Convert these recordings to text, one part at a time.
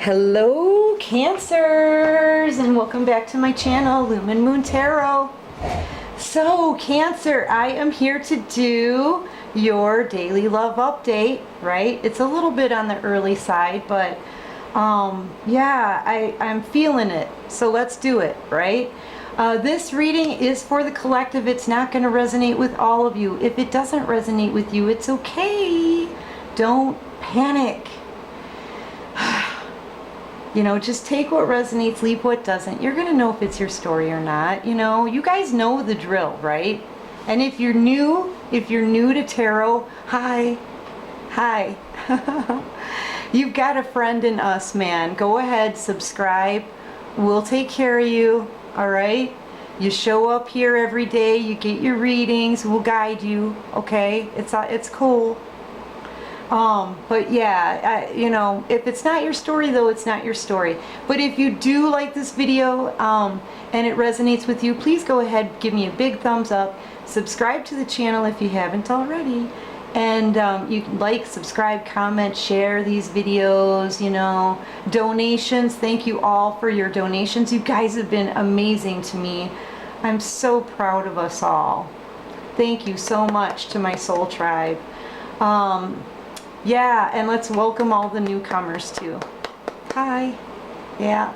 Hello Cancers, and welcome back to my channel, Lumen Moon Tarot. So Cancer, I am here to do your daily love update, right? It's a little bit on the early side, but yeah, I'm feeling it. So let's do it, right? This reading is for the collective. It's not going to resonate with all of you. If it doesn't resonate with you, it's okay. Don't panic. You know, just take what resonates, leave what doesn't. You're going to know if it's your story or not. You know, you guys know the drill, right? And if you're new to tarot, hi. You've got a friend in us, man. Go ahead, subscribe. We'll take care of you, all right? You show up here every day, you get your readings, we'll guide you, okay? It's cool. But yeah, you know, if it's not your story though, it's not your story. But if you do like this video, and it resonates with you, please go ahead, give me a big thumbs up, subscribe to the channel if you haven't already, and you can like, subscribe, comment, share these videos, you know. Donations, thank you all for your donations. You guys have been amazing to me. I'm so proud of us all. Thank you so much to my soul tribe. Yeah, and let's welcome all the newcomers too. Hi. Yeah.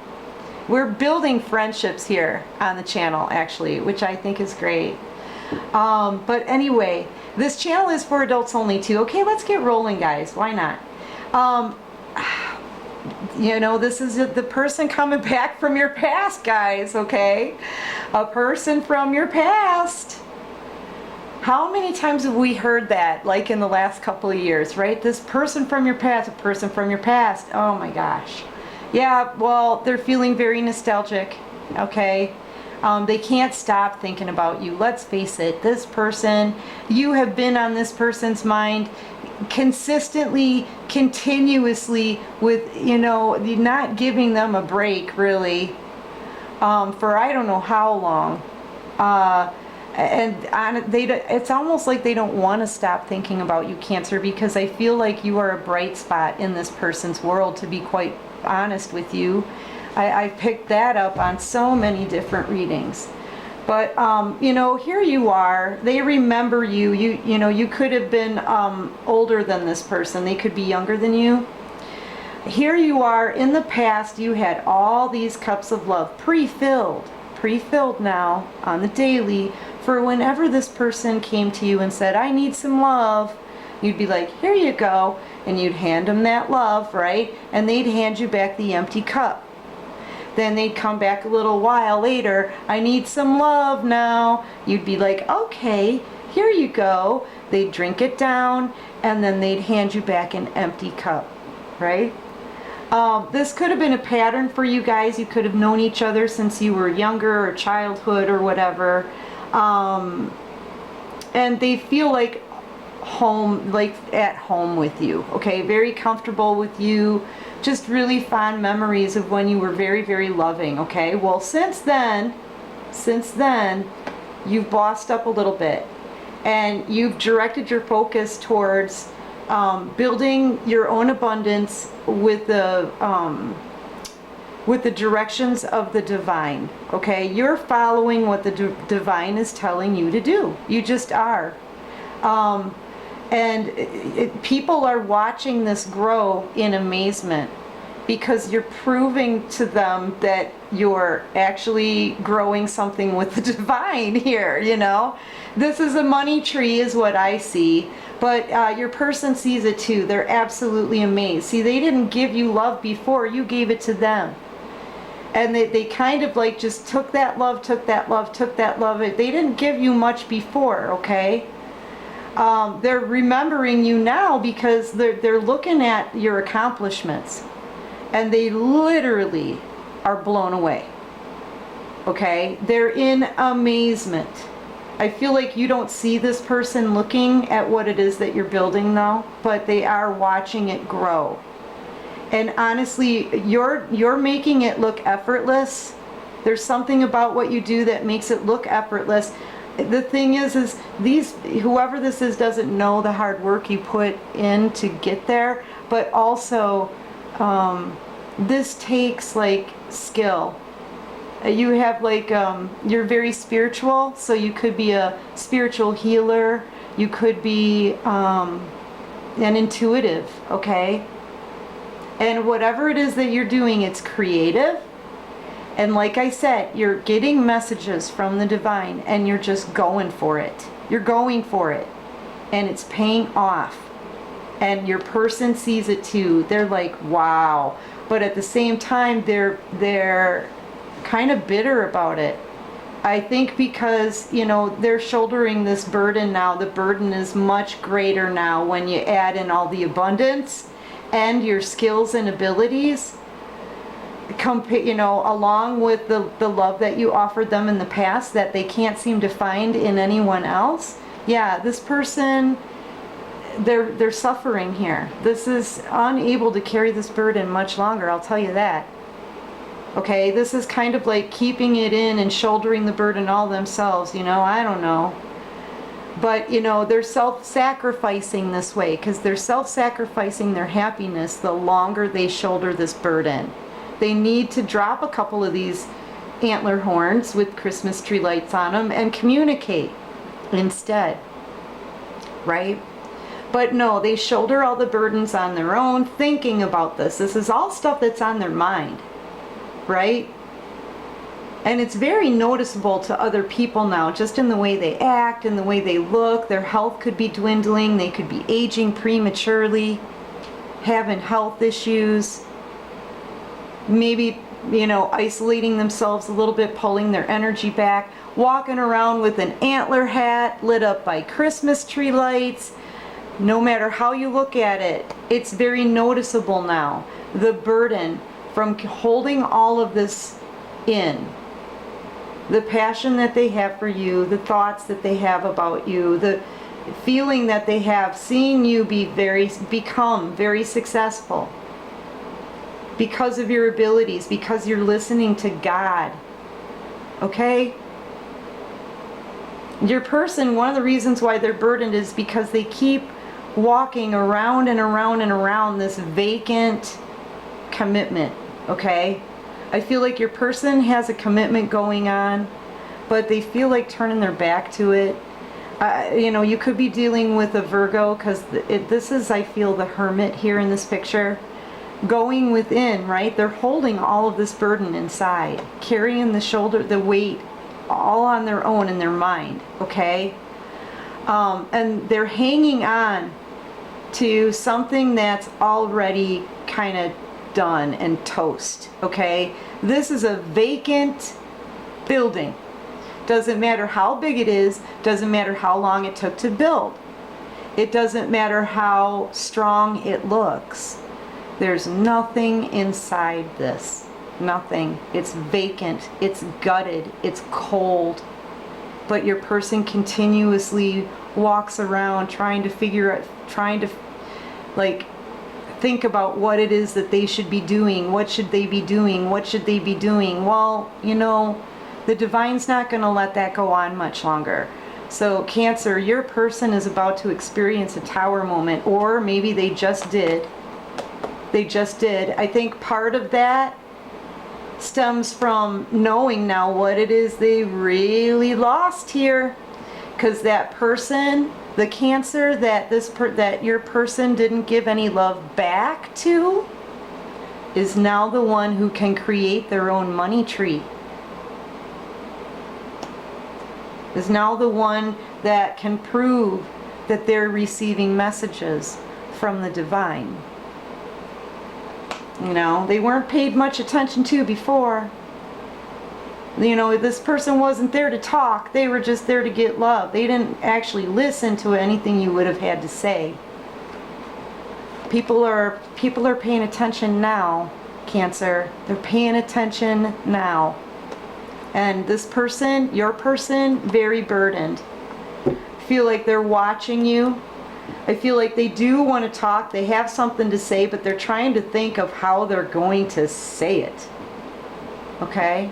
We're building friendships here on the channel, actually, which I think is great. But anyway, this channel is for adults only too. Okay, let's get rolling, guys. Why not? You know, this is the person coming back from your past, guys, okay? A person from your past. How many times have we heard that, like in the last couple of years, right? This person from your past, a person from your past. Oh my gosh. Yeah, well, they're feeling very nostalgic, okay? They can't stop thinking about you. Let's face it, this person, you have been on this person's mind consistently, continuously, with, you know, not giving them a break, really, for I don't know how long. It's almost like they don't want to stop thinking about you, Cancer, because I feel like you are a bright spot in this person's world, to be quite honest with you. I picked that up on so many different readings. But, you know, here you are. They remember you. You know, you could have been older than this person. They could be younger than you. Here you are. In the past, you had all these cups of love pre-filled now on the daily, for whenever this person came to you and said, I need some love, you'd be like, here you go, and you'd hand them that love, right? And they'd hand you back the empty cup. Then they'd come back a little while later, I need some love now. You'd be like, okay, here you go. They'd drink it down, and then they'd hand you back an empty cup, right? This could have been a pattern for you guys. You could have known each other since you were younger, or childhood, or whatever. And they feel like home, like at home with you, okay? Very comfortable with you. Just really fond memories of when you were very, very loving, okay? Well, since then, you've bossed up a little bit, and you've directed your focus towards building your own abundance with the directions of the divine, okay? You're following what the divine is telling you to do. You just are. And people are watching this grow in amazement, because you're proving to them that you're actually growing something with the divine here, you know? This is a money tree is what I see, but your person sees it too. They're absolutely amazed. See, they didn't give you love before, you gave it to them. And they kind of like just took that love. They didn't give you much before, okay? They're remembering you now because they're looking at your accomplishments, and they literally are blown away, okay? They're in amazement. I feel like you don't see this person looking at what it is that you're building though, but they are watching it grow. And honestly, you're making it look effortless. There's something about what you do that makes it look effortless. The thing is whoever this is doesn't know the hard work you put in to get there, but also this takes like skill. You have like, you're very spiritual, so you could be a spiritual healer, you could be an intuitive, okay? And whatever it is that you're doing, it's creative. And like I said, you're getting messages from the divine and you're just going for it. You're going for it. And it's paying off. And your person sees it too. They're like, wow. But at the same time, they're kind of bitter about it. I think because, you know, they're shouldering this burden now. The burden is much greater now when you add in all the abundance and your skills and abilities, you know, along with the love that you offered them in the past that they can't seem to find in anyone else. Yeah, this person, they're suffering here. This is unable to carry this burden much longer, I'll tell you that. Okay, this is kind of like keeping it in and shouldering the burden all themselves, you know, I don't know. But, you know, they're self-sacrificing this way because they're self-sacrificing their happiness the longer they shoulder this burden. They need to drop a couple of these antler horns with Christmas tree lights on them and communicate instead, right? But no, they shoulder all the burdens on their own, thinking about this. This is all stuff that's on their mind, right? And it's very noticeable to other people now, just in the way they act, in the way they look. Their health could be dwindling. They could be aging prematurely, having health issues. Maybe, you know, isolating themselves a little bit, pulling their energy back, walking around with an antler hat lit up by Christmas tree lights. No matter how you look at it, it's very noticeable now. The burden from holding all of this in. The passion that they have for you, the thoughts that they have about you, the feeling that they have seeing you become very successful because of your abilities, because you're listening to God. Okay? Your person, one of the reasons why they're burdened is because they keep walking around and around and around this vacant commitment. Okay? I feel like your person has a commitment going on, but they feel like turning their back to it. You know, you could be dealing with a Virgo because this is, I feel, the hermit here in this picture. Going within, right? They're holding all of this burden inside, carrying the weight all on their own in their mind, okay? And they're hanging on to something that's already kind of done and toast, okay? This is a vacant building. Doesn't matter how big it is, doesn't matter how long it took to build. It doesn't matter how strong it looks. There's nothing inside this. Nothing. It's vacant. It's gutted. It's cold. But your person continuously walks around trying to figure out, trying to like think about what it is that they should be doing. What should they be doing? What should they be doing? Well, you know, the divine's not going to let that go on much longer. So Cancer, your person is about to experience a tower moment, or maybe they just did. They just did. I think part of that stems from knowing now what it is they really lost here. Because that person, the Cancer that your person didn't give any love back to, is now the one who can create their own money tree. Is now the one that can prove that they're receiving messages from the divine. You know, they weren't paid much attention to before. You know, this person wasn't there to talk. They were just there to get love. They didn't actually listen to anything you would have had to say. People are paying attention now, Cancer. They're paying attention now. And this person, your person, very burdened. Feel like they're watching you. I feel like they do want to talk. They have something to say, but they're trying to think of how they're going to say it. Okay?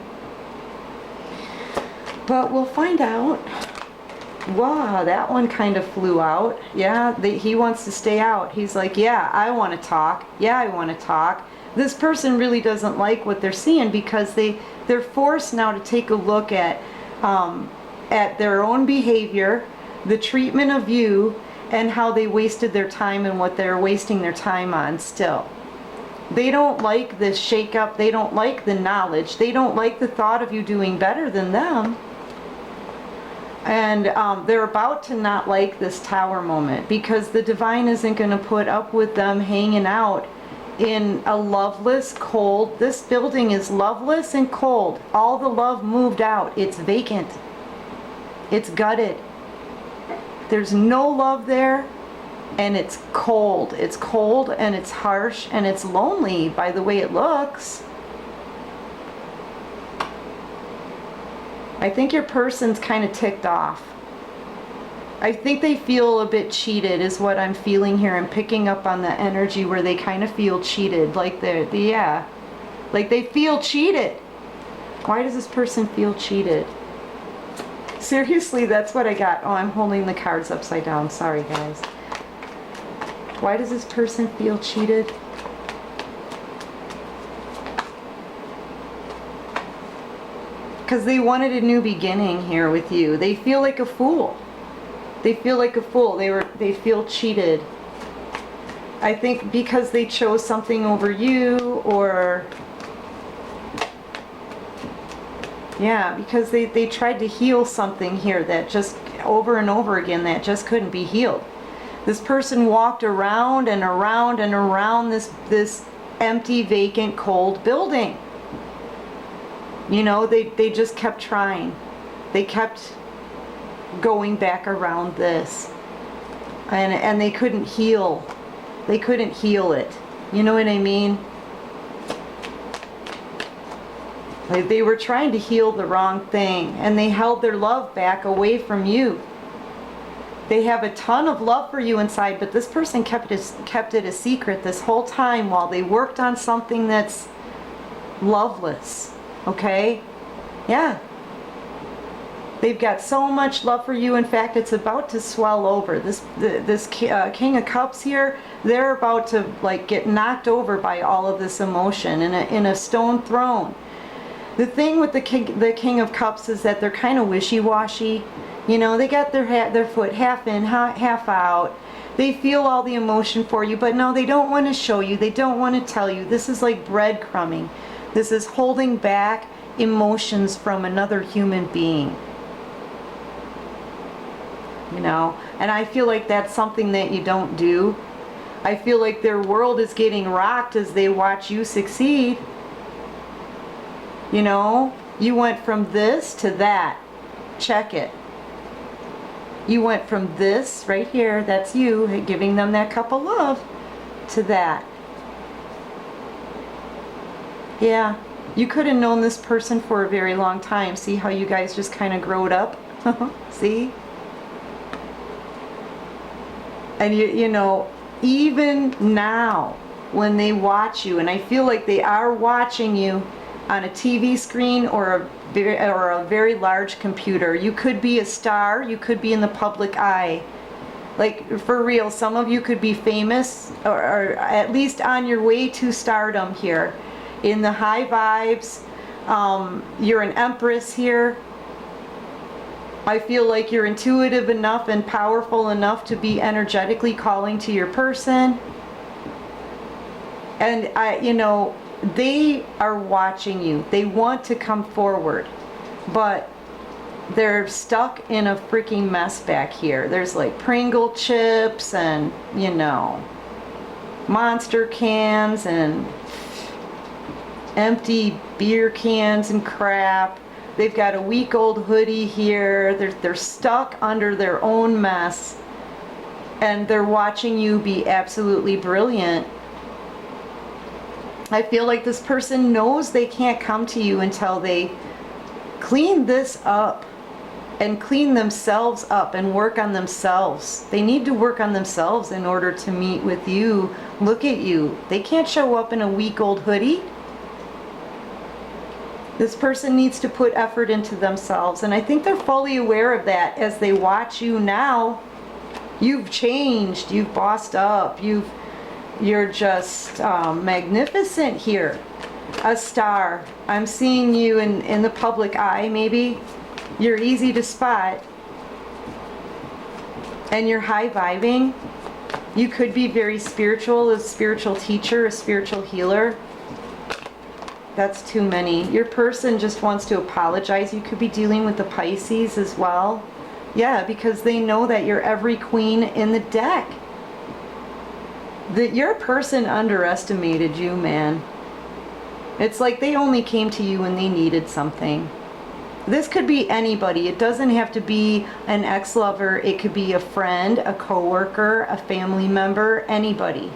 But we'll find out. Wow, that one kind of flew out. Yeah, he wants to stay out. He's like, yeah, I want to talk. Yeah, I want to talk. This person really doesn't like what they're seeing because they're forced now to take a look at their own behavior, the treatment of you, and how they wasted their time and what they're wasting their time on still. They don't like this shake-up. They don't like the knowledge. They don't like the thought of you doing better than them. And they're about to not like this Tower moment because the divine isn't going to put up with them hanging out in a loveless, cold, this building is loveless and cold. All the love moved out. It's vacant. It's gutted. There's no love there, and it's cold. It's cold and it's harsh and it's lonely by the way it looks. I think your person's kind of ticked off. I think they feel a bit cheated is what I'm feeling here. I'm picking up on the energy where they kind of feel cheated. Like like they feel cheated. Why does this person feel cheated? Seriously, that's what I got. Oh, I'm holding the cards upside down. Sorry, guys. Why does this person feel cheated? Because they wanted a new beginning here with you. They feel like a fool. They feel like a fool. They feel cheated. I think because they chose something over you, or yeah, because they tried to heal something here that just over and over again that just couldn't be healed. This person walked around and around and around this empty, vacant, cold building. You know, they just kept trying. They kept going back around this. And they couldn't heal. They couldn't heal it. You know what I mean? Like they were trying to heal the wrong thing, and they held their love back away from you. They have a ton of love for you inside, but this person kept it a secret this whole time while they worked on something that's loveless. Okay? Yeah. They've got so much love for you. In fact, it's about to swell over. This King of Cups here, they're about to like get knocked over by all of this emotion in a stone throne. The thing with the King of Cups is that they're kind of wishy-washy. You know, they got their foot half in, half out. They feel all the emotion for you, but no, they don't want to show you. They don't want to tell you. This is like breadcrumbing. This is holding back emotions from another human being. You know, and I feel like that's something that you don't do. I feel like their world is getting rocked as they watch you succeed. You know, you went from this to that. Check it. You went from this right here, that's you, giving them that cup of love, to that. Yeah, you could have known this person for a very long time. See how you guys just kind of growed up? See? And you know, even now, when they watch you, and I feel like they are watching you on a TV screen or a very large computer. You could be a star, you could be in the public eye. Like, for real, some of you could be famous, or at least on your way to stardom here. In the high vibes, you're an empress here. I feel like you're intuitive enough and powerful enough to be energetically calling to your person. And you know, they are watching you. They want to come forward, but they're stuck in a freaking mess back here. There's like Pringle chips and, you know, Monster cans and empty beer cans and crap. They've got a week-old hoodie here. They're stuck under their own mess, and they're watching you be absolutely brilliant. I feel like this person knows they can't come to you until they clean this up and clean themselves up and work on themselves. They need to work on themselves in order to meet with you. Look at you. They can't show up in a week-old hoodie. This person needs to put effort into themselves, and I think they're fully aware of that as they watch you now. You've changed, you've bossed up, you've You're just magnificent here. A star. I'm seeing you in the public eye, maybe. You're easy to spot. And you're high vibing. You could be very spiritual, a spiritual teacher, a spiritual healer. That's too many. Your person just wants to apologize. You could be dealing with the Pisces as well. Yeah, because they know that you're every queen in the deck. Your person underestimated you, man. It's like they only came to you when they needed something. This could be anybody. It doesn't have to be an ex-lover. It could be a friend, a coworker, a family member, anybody.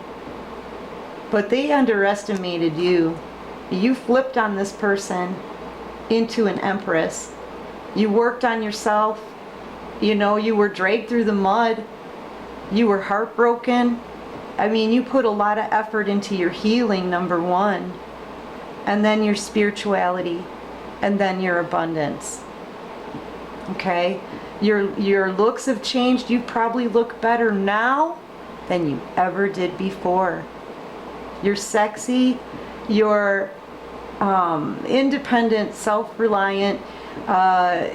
But they underestimated you. You flipped on this person into an empress. You worked on yourself. You know, you were dragged through the mud. You were heartbroken. I mean, you put a lot of effort into your healing, number one. And then your spirituality. And then your abundance. Okay? Your looks have changed. You probably look better now than you ever did before. You're sexy. You're independent, self-reliant.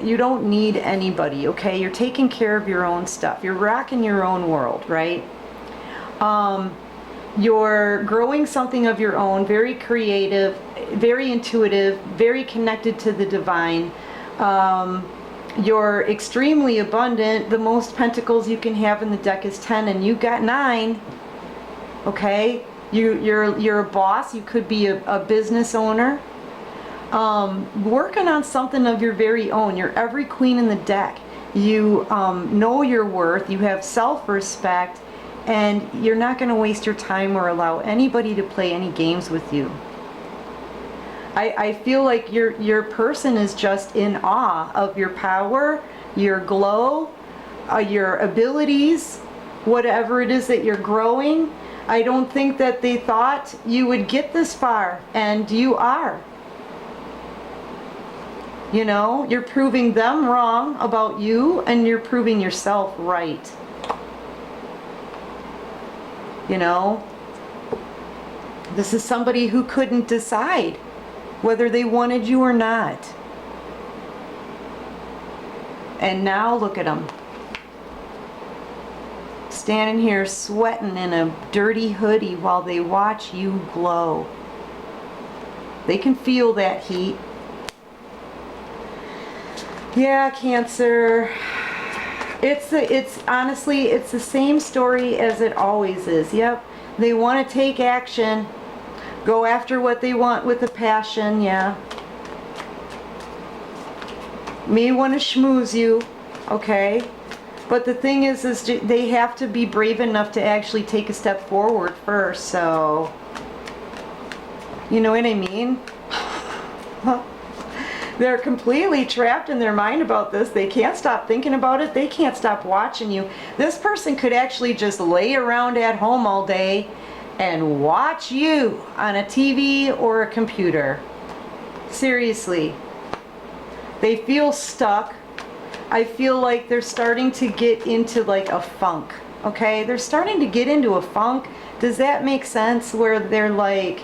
You don't need anybody, okay? You're taking care of your own stuff. You're rocking your own world, right? You're growing something of your own, very creative, very intuitive, very connected to the divine. You're extremely abundant. The most pentacles you can have in the deck is 10, and you got 9. Okay? You're a boss. You could be a business owner. Working on something of your very own. You're every queen in the deck. You know your worth. You have self-respect. And you're not going to waste your time or allow anybody to play any games with you. I feel like your person is just in awe of your power, your glow, your abilities, whatever it is that you're growing. I don't think that they thought you would get this far, and you are. You know, you're proving them wrong about you, and you're proving yourself right. You know, this is somebody who couldn't decide whether they wanted you or not. And now look at them. Standing here sweating in a dirty hoodie while they watch you glow. They can feel that heat. Yeah, Cancer. It's honestly, it's the same story as it always is. Yep. They want to take action. Go after what they want with a passion, yeah. May want to schmooze you, okay? But the thing is they have to be brave enough to actually take a step forward first, so... You know what I mean? They're completely trapped in their mind about this. They can't stop thinking about it. They can't stop watching you. This person could actually just lay around at home all day and watch you on a TV or a computer. Seriously. They feel stuck. I feel like they're starting to get into like a funk. Okay? They're starting to get into a funk. Does that make sense? Where they're like...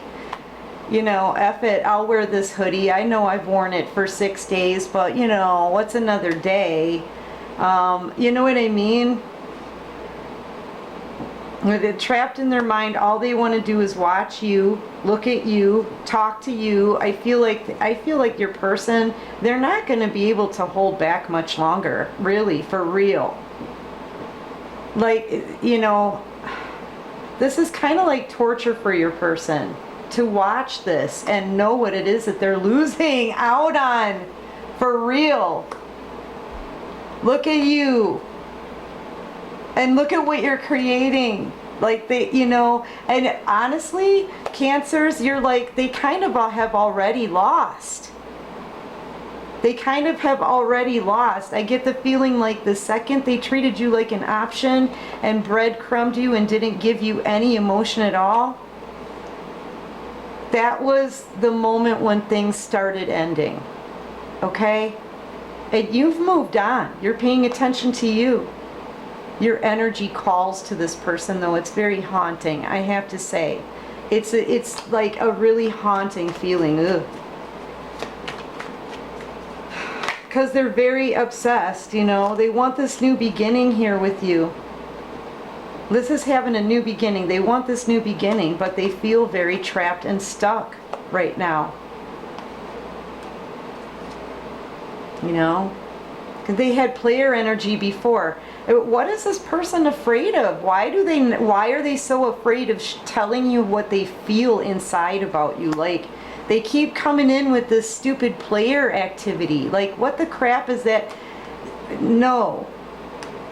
You know, F it, I'll wear this hoodie. I know I've worn it for 6 days, but you know, what's another day? You know what I mean? They're trapped in their mind. All they want to do is watch you, look at you, talk to you. I feel like your person, they're not going to be able to hold back much longer, really, for real. Like, you know, this is kind of like torture for your person. To watch this and know what it is that they're losing out on. For real. Look at you. And look at what you're creating. Like they, you know, and honestly, Cancers, you're like, they kind of have already lost. They kind of have already lost. I get the feeling like the second they treated you like an option and breadcrumbed you and didn't give you any emotion at all, that was the moment when things started ending. Okay? And you've moved on. You're paying attention to you. Your energy calls to this person, though. It's very haunting, I have to say. It's like a really haunting feeling. Ugh. Because they're very obsessed, you know. They want this new beginning here with you. This is having a new beginning. They want this new beginning, but they feel very trapped and stuck right now. You know? They had player energy before. What is this person afraid of? Why are they so afraid of telling you what they feel inside about you? Like, they keep coming in with this stupid player activity. Like, what the crap is that? No.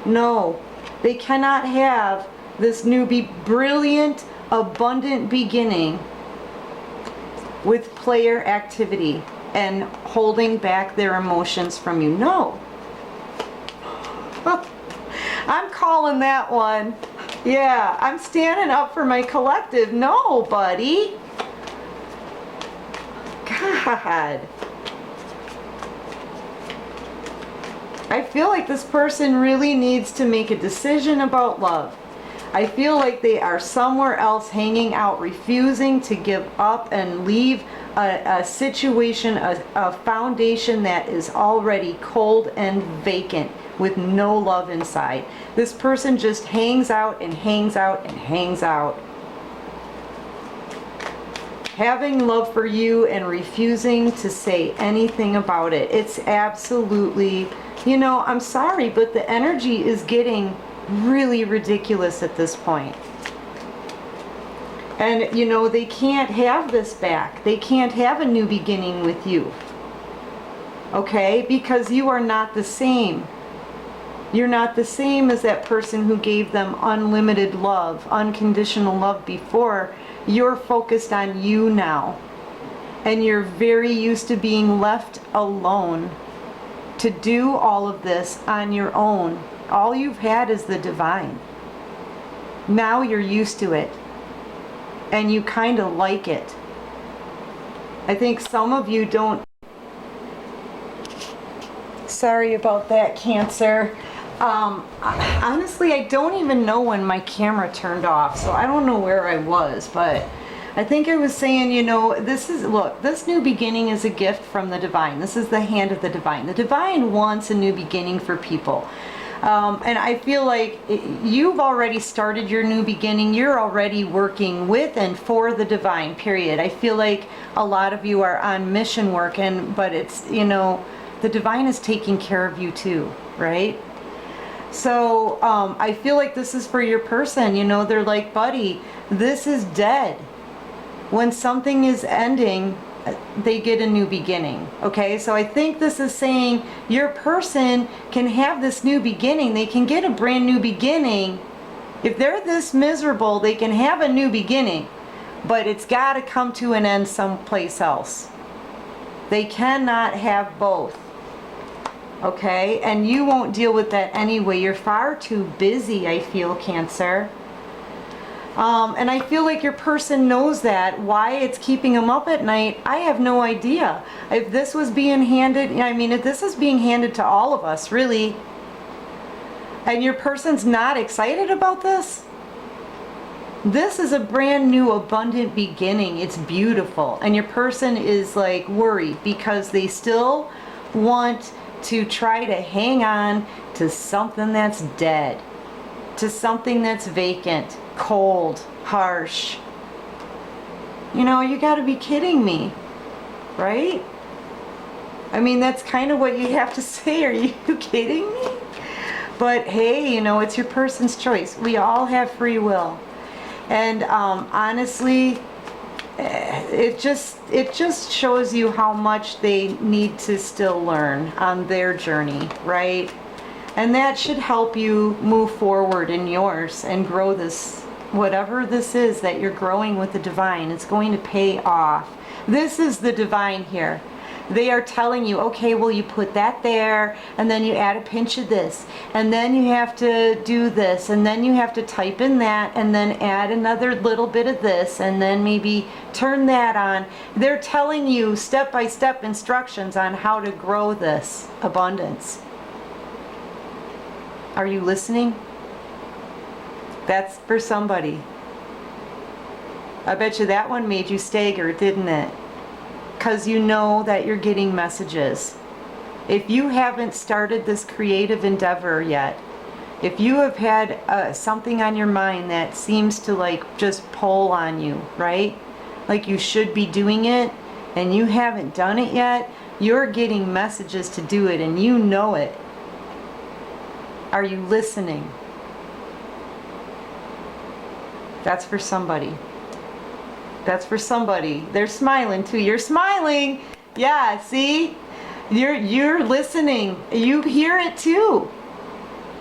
No. They cannot have this new brilliant, abundant beginning with player activity and holding back their emotions from you. No. I'm calling that one. Yeah, I'm standing up for my collective. No, buddy. God. I feel like this person really needs to make a decision about love. I feel like they are somewhere else hanging out, refusing to give up and leave a situation, a foundation that is already cold and vacant with no love inside. This person just hangs out and hangs out and hangs out, having love for you and refusing to say anything about it. It's absolutely, you know, I'm sorry, but the energy is getting really ridiculous at this point. And, you know, they can't have this back. They can't have a new beginning with you. Okay? Because you are not the same. You're not the same as that person who gave them unlimited love, unconditional love before. You're focused on you now. And you're very used to being left alone to do all of this on your own. All you've had is the divine. Now you're used to it. And you kind of like it. I think some of you don't. Sorry about that, Cancer. Honestly, I don't even know when my camera turned off, so I don't know where I was, but I think I was saying, you know, look, this new beginning is a gift from the divine. This is the hand of the divine. The divine wants a new beginning for people. And I feel like you've already started your new beginning. You're already working with and for the divine, period. I feel like a lot of you are on mission work, but it's, you know, the divine is taking care of you too, right? So I feel like this is for your person. You know, they're like, buddy, this is dead. When something is ending, they get a new beginning. Okay, so I think this is saying your person can have this new beginning. They can get a brand new beginning. If they're this miserable, they can have a new beginning, but it's got to come to an end someplace else. They cannot have both. Okay, and you won't deal with that anyway. You're far too busy, I feel, Cancer. And I feel like your person knows that. Why it's keeping them up at night, I have no idea. If this was being handed, I mean, if this is being handed to all of us, really, and your person's not excited about this, this is a brand new abundant beginning. It's beautiful. And your person is like worried because they still want to try to hang on to something that's dead, to something that's vacant, cold, harsh. You know, you got to be kidding me, right? I mean, that's kind of what you have to say. Are you kidding me? But hey, you know, it's your person's choice. We all have free will. And honestly, it just shows you how much they need to still learn on their journey, right? And that should help you move forward in yours and grow this, whatever this is that you're growing with the divine. It's going to pay off. This is the divine here. They are telling you, okay, well, you put that there, and then you add a pinch of this, and then you have to do this, and then you have to type in that, and then add another little bit of this, and then maybe turn that on. They're telling you step-by-step instructions on how to grow this abundance. Are you listening? That's for somebody. I bet you that one made you stagger, didn't it? Because you know that you're getting messages. If you haven't started this creative endeavor yet, if you have had something on your mind that seems to like just pull on you, right? Like you should be doing it and you haven't done it yet, you're getting messages to do it and you know it. Are you listening? That's for somebody. That's for somebody. They're smiling too. You're smiling. Yeah, see? You're listening. You hear it too.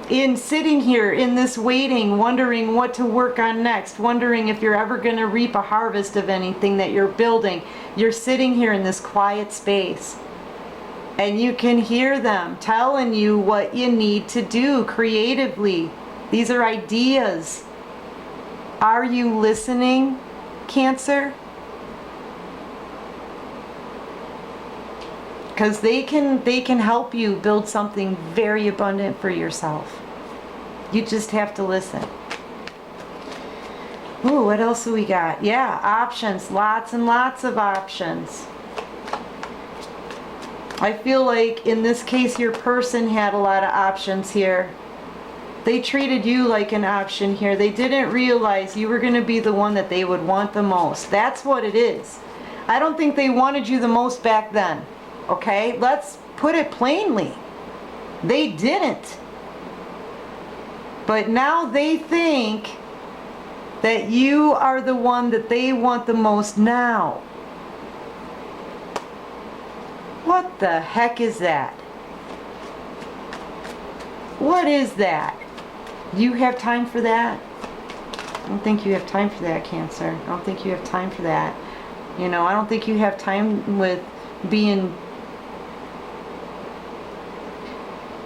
In sitting here in this waiting, wondering what to work on next, wondering if you're ever going to reap a harvest of anything that you're building. You're sitting here in this quiet space. And you can hear them telling you what you need to do creatively. These are ideas. Are you listening, Cancer? Because they can help you build something very abundant for yourself. You just have to listen. Ooh, what else do we got? Yeah, options. Lots and lots of options. I feel like in this case your person had a lot of options here. They treated you like an option here. They didn't realize you were going to be the one that they would want the most. That's what it is. I don't think they wanted you the most back then. Okay? Let's put it plainly. They didn't. But now they think that you are the one that they want the most now. What the heck is that? What is that? You have time for that? I don't think you have time for that, Cancer. I don't think you have time for that. You know, I don't think you have time with being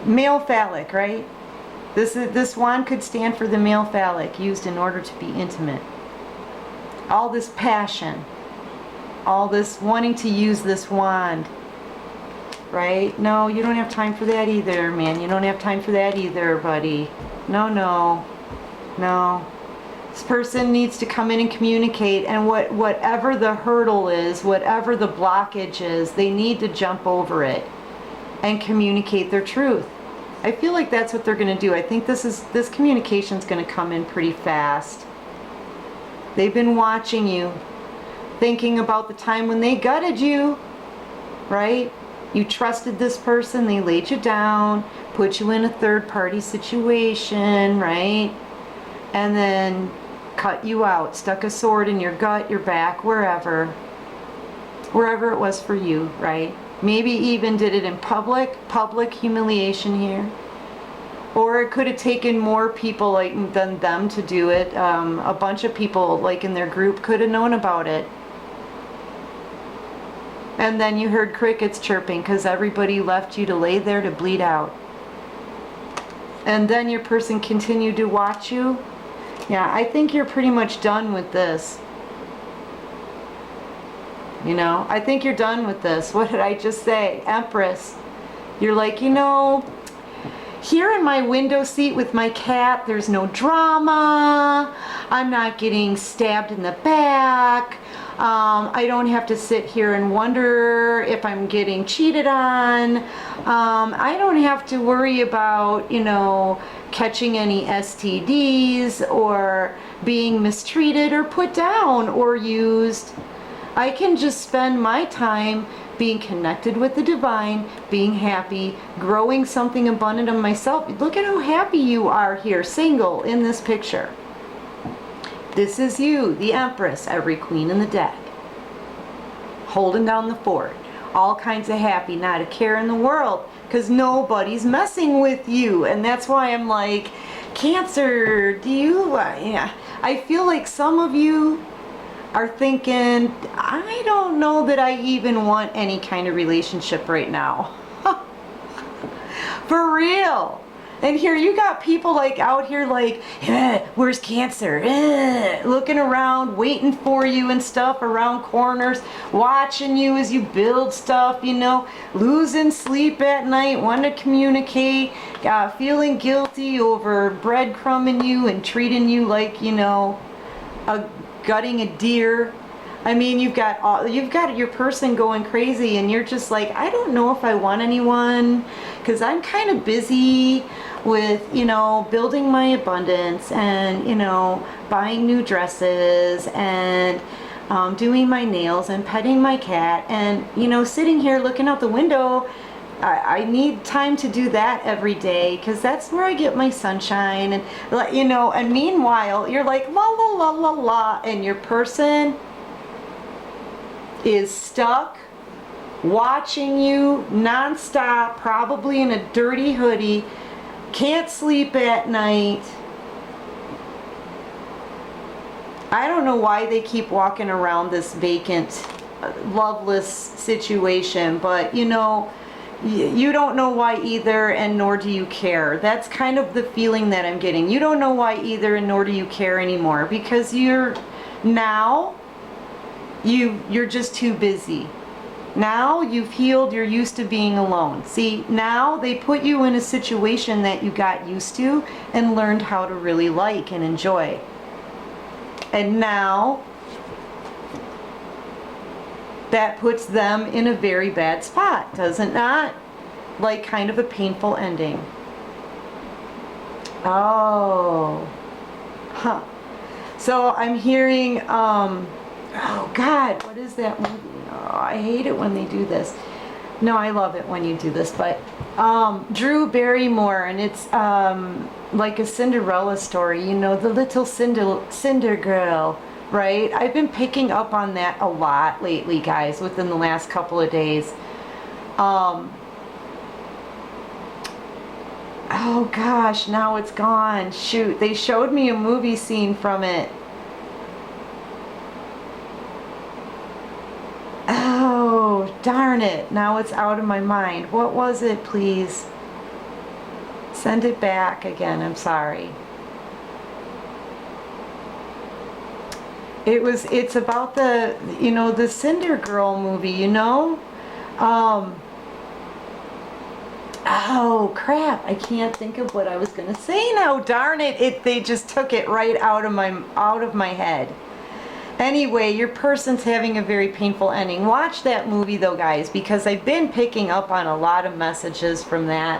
male phallic, right? This wand could stand for the male phallic, used in order to be intimate. All this passion, all this wanting to use this wand, right? No, you don't have time for that either, man. You don't have time for that either, buddy. No, no, no. This person needs to come in and communicate, and whatever the hurdle is, whatever the blockage is, they need to jump over it and communicate their truth. I feel like that's what they're going to do. I think this communication is going to come in pretty fast. They've been watching you, thinking about the time when they gutted you, right? You trusted this person, they laid you down, put you in a third-party situation, right? And then cut you out, stuck a sword in your gut, your back, wherever it was for you, right? Maybe even did it in public humiliation here. Or it could have taken more people than them to do it. A bunch of people like in their group could have known about it. And then you heard crickets chirping because everybody left you to lay there to bleed out. And then your person continued to watch you. Yeah, I think you're pretty much done with this. You know, I think you're done with this. What did I just say? Empress. You're like, you know, here in my window seat with my cat, there's no drama. I'm not getting stabbed in the back. I don't have to sit here and wonder if I'm getting cheated on. I don't have to worry about, you know, catching any STDs or being mistreated or put down or used. I can just spend my time being connected with the divine, being happy, growing something abundant of myself. Look at how happy you are here, single, in this picture. This is you, the Empress, every queen in the deck. Holding down the fort. All kinds of happy, not a care in the world, because nobody's messing with you. And that's why I'm like, Cancer, do you... yeah. I feel like some of you are thinking, I don't know that I even want any kind of relationship right now. For real. And here you got people like out here like, where's Cancer? Looking around, waiting for you and stuff around corners, watching you as you build stuff, you know, losing sleep at night, wanting to communicate, feeling guilty over breadcrumbing you and treating you like, you know, gutting a deer. I mean, you've got your person going crazy, and you're just like, I don't know if I want anyone, because I'm kind of busy with, you know, building my abundance and, you know, buying new dresses and doing my nails and petting my cat and, you know, sitting here looking out the window. I need time to do that every day, because that's where I get my sunshine, and, you know, and meanwhile you're like la la la la la, and your person is stuck watching you nonstop, probably in a dirty hoodie, can't sleep at night. I don't know why they keep walking around this vacant, loveless situation, but you know, you don't know why either, and nor do you care. That's kind of the feeling that I'm getting. You don't know why either, and nor do you care anymore, because you're just too busy. Now you've healed, you're used to being alone. See, now they put you in a situation that you got used to and learned how to really like and enjoy. And now that puts them in a very bad spot, does it not? Like kind of a painful ending. Oh. Huh. So I'm hearing, oh God, what is that movie? Oh, I hate it when they do this. No, I love it when you do this, but Drew Barrymore, and it's like a Cinderella story, you know, the little Cinder girl, right? I've been picking up on that a lot lately, guys, within the last couple of days. Oh gosh, now it's gone. Shoot, they showed me a movie scene from it. Oh, darn it. Now it's out of my mind. What was it, please? Send it back again. I'm sorry. It's about the, you know, the Cinder Girl movie, you know? Oh, crap. I can't think of what I was going to say now. Darn it. They just took it right out of my head. Anyway, your person's having a very painful ending. Watch that movie though, guys, because I've been picking up on a lot of messages from that.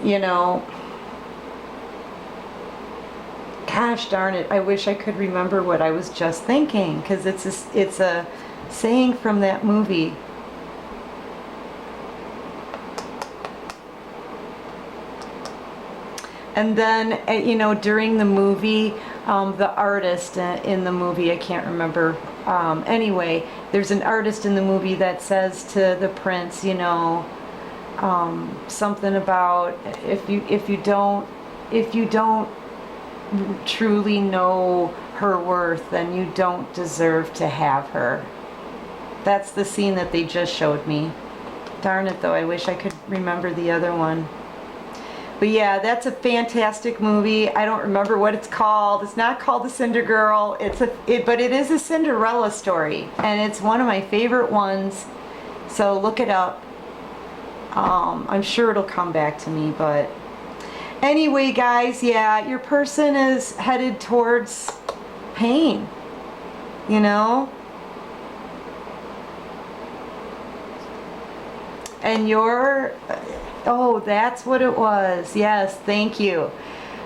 You know, gosh darn it, I wish I could remember what I was just thinking, because it's a saying from that movie. And then, you know, during the movie, the artist in the movie, I can't remember. Anyway, there's an artist in the movie that says to the prince, you know, something about if you don't truly know her worth, then you don't deserve to have her. That's the scene that they just showed me. Darn it, though, I wish I could remember the other one. But yeah, that's a fantastic movie. I don't remember what it's called. It's not called The Cinder Girl. But it is a Cinderella story, and it's one of my favorite ones. So look it up. I'm sure it'll come back to me. But anyway, guys, yeah, your person is headed towards pain. You know. And you're... Oh, that's what it was. Yes, thank you.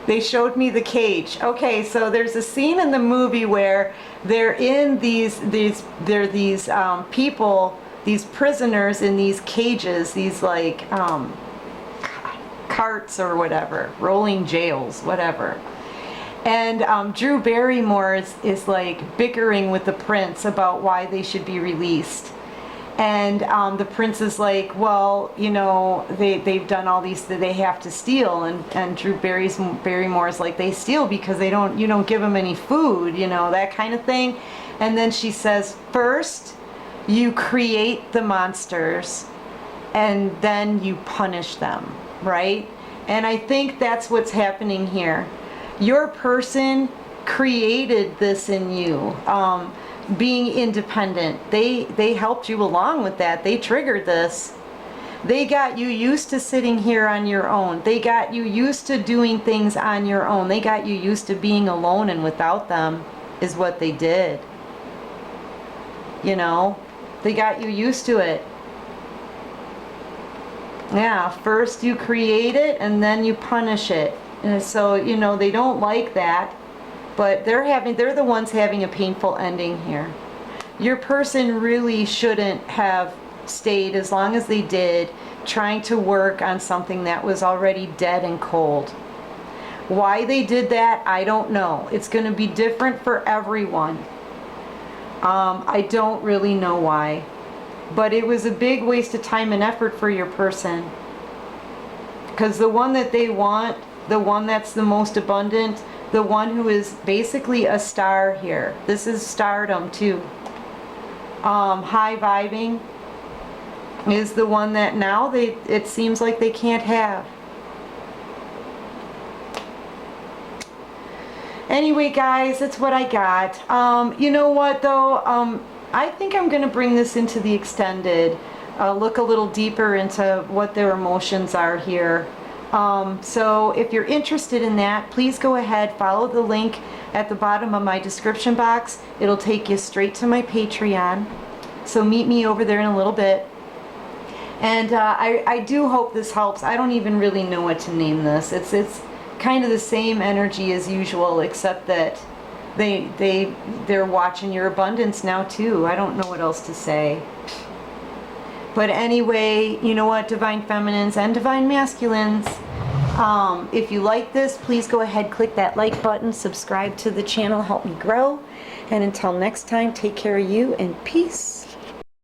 They showed me the cage. Okay, so there's a scene in the movie where they're in these people, these prisoners in these cages, these like carts or whatever, rolling jails, whatever. And Drew Barrymore is like bickering with the prince about why they should be released. And the prince is like, well, you know, they've done all these that they have to steal, and Drew Barrymore is like, they steal because you don't give them any food, you know, that kind of thing. And then she says, first you create the monsters, and then you punish them, right? And I think that's what's happening here. Your person created this in you, being independent. They helped you along with that. They triggered this. They got you used to sitting here on your own. They got you used to doing things on your own. They got you used to being alone and without them is what they did. You know, they got you used to it. Yeah, first you create it and then you punish it. And so, you know, they don't like that, but they're the ones having a painful ending here. Your person really shouldn't have stayed as long as they did, trying to work on something that was already dead and cold. Why they did that, I don't know. It's going to be different for everyone. I don't really know why. But it was a big waste of time and effort for your person. Because the one that they want, the one that's the most abundant, the one who is basically a star here. This is stardom too. High vibing is the one that now it seems like they can't have. Anyway, guys, that's what I got. You know what though? I think I'm going to bring this into the extended, look a little deeper into what their emotions are here. So if you're interested in that, please go ahead, follow the link at the bottom of my description box. It'll take you straight to my Patreon. So meet me over there in a little bit. And I do hope this helps. I don't even really know what to name this. It's kind of the same energy as usual, except that they're watching your abundance now too. I don't know what else to say. But anyway, you know what, Divine Feminines and Divine Masculines, if you like this, please go ahead, click that like button, subscribe to the channel, help me grow. And until next time, take care of you and peace.